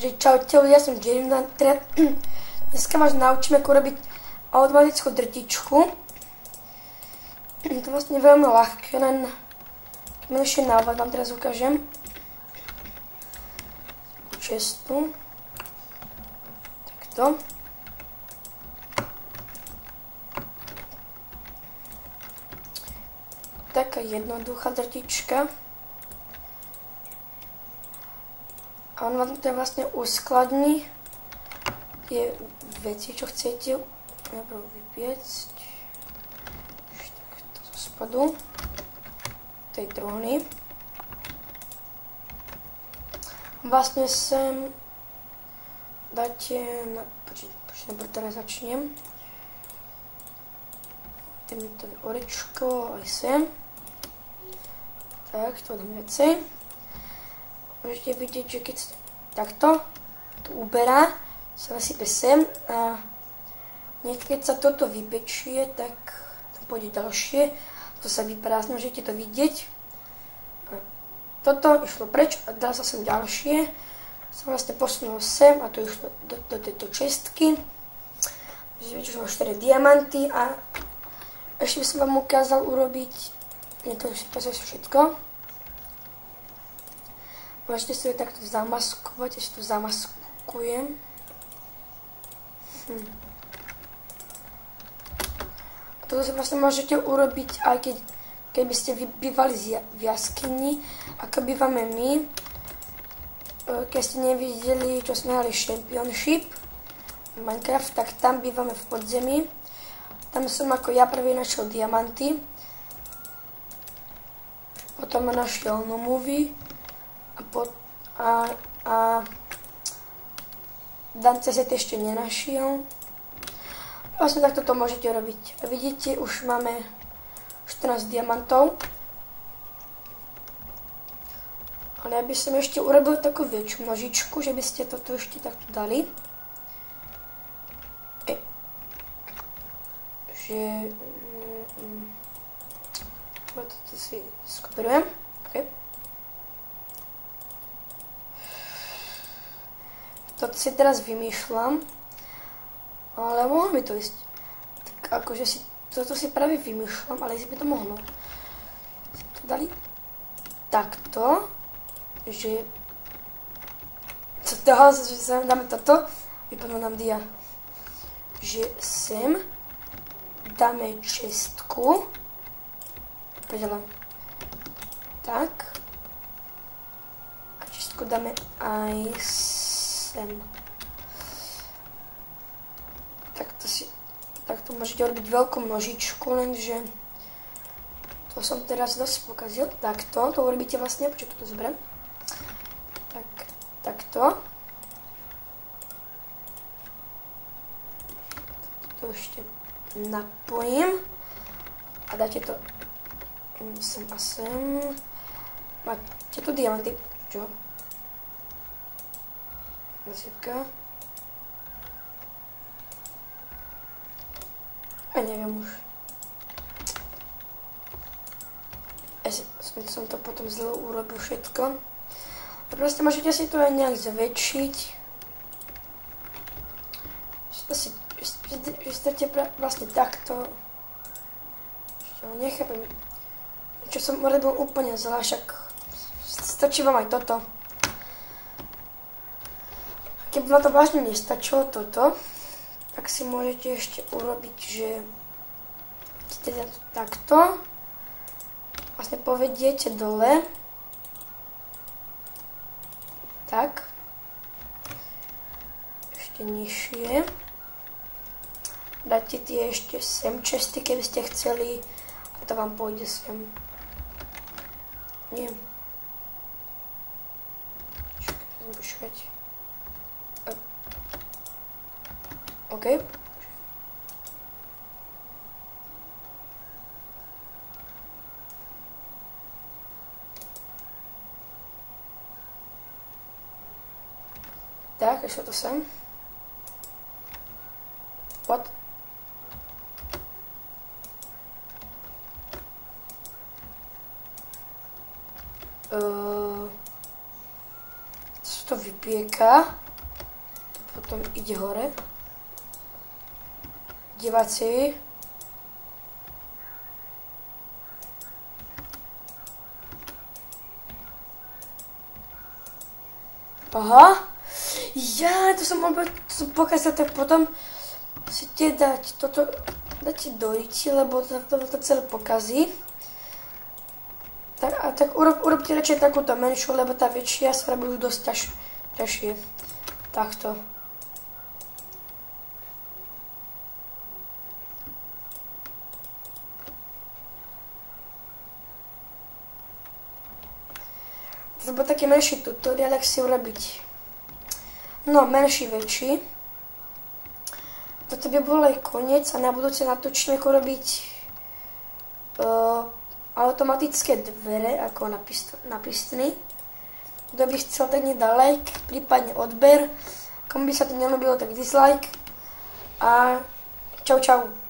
Takže čaute ľudia, som Jerry, dneska vás naučím, ako robiť automatickú drtičku. Je to vlastne veľmi ľahké, len menšie návod vám teraz ukážem. Čestu. Takto. Taká jednoduchá drtička. A on vám to vlastne uskladní tie veci, čo chcete najprv vypiecť. Takto zo spodu tej truhly. Vlastne sem dáte na... Počkej, teraz začnem. Týmto orečko aj sem. Tak, to dám viacej. Môžete vidieť, že keď takto to uberá, sa nasype sem a keď sa toto vypečie, tak to pôjde ďalšie. To sa vyprázdne, môžete to vidieť. A toto išlo preč a dá sa sem ďalšie. Som vlastne posunul sem a to išlo do tejto čestky. Vidíte, že mám 4 diamanty a ešte by som vám ukázal urobiť, nie to je všetko. Môžete si to takto zamaskovať, ešte to zamaskujem. A toto si vlastne môžete urobiť, aj keby ste bývali v jaskyni, ako bývame my. Keď ste nevideli, čo sme hrali Championship Minecraft, tak tam bývame v podzemí. Tam som ako ja prvý našiel diamanty. Potom našiel Nomovy. A Dance set ešte nenašiel. Vlastne takto to môžete robiť. A vidíte, už máme 14 diamantov. Ale ja by som ešte urobil takú väčšiu nožičku, že by ste toto ešte takto dali. Toto si skopírujem. Okay. Toto si teraz vymýšľam, ale mohlo by to ísť. Tak akože toto si práve vymýšľam, ale si by to mohlo. To dali takto, že dáme toto, vypadlo nám dia. Že sem dáme čestku, tak, a čestku dáme aj sem. Takto môžete robiť veľkú množičku, lenže to som teraz dosť pokazil. Takto, to urobíte vlastne, počkaj, toto zoberiem. Takto. To ešte napojím a dáte to sem a sem. Máte tu diamanty, čo? Nasypka. A neviem už. Som to potom zle urobil všetko. A proste môžete si to aj nejak zväčšiť. Že ste vlastne takto. Nechápem. Čo som urobil úplne zle, však stačí vám aj toto. Keby vám to vážne nestačilo toto, tak si môžete ešte urobiť, že teda takto vlastne povediete dole. Tak. Ešte nižšie. Dáte tie ešte sem česty, keby ste chceli. A to vám pôjde sem. Nie. Počkať. OK. Tak, ešte to sem. What? To vypieka. potom ide hore. Diváci. Aha. Ja, to som pokazal, tak potom musíte dať toto, dáte do riti, lebo to celé pokazí. Tak urobte radšej takúto menšiu, lebo tá väčšia sa robí už dosť ťažšie. Takto. To bol taký menší tutoriál, jak si urobiť. No, menší, väčší. Toto by bol aj koniec a na budúce natočíme, ako robiť automatické dvere, ako na prsteny. Kto by chcel, tak nedá like, prípadne odber. Komu by sa to nelúbilo, tak dislike. A čau čau.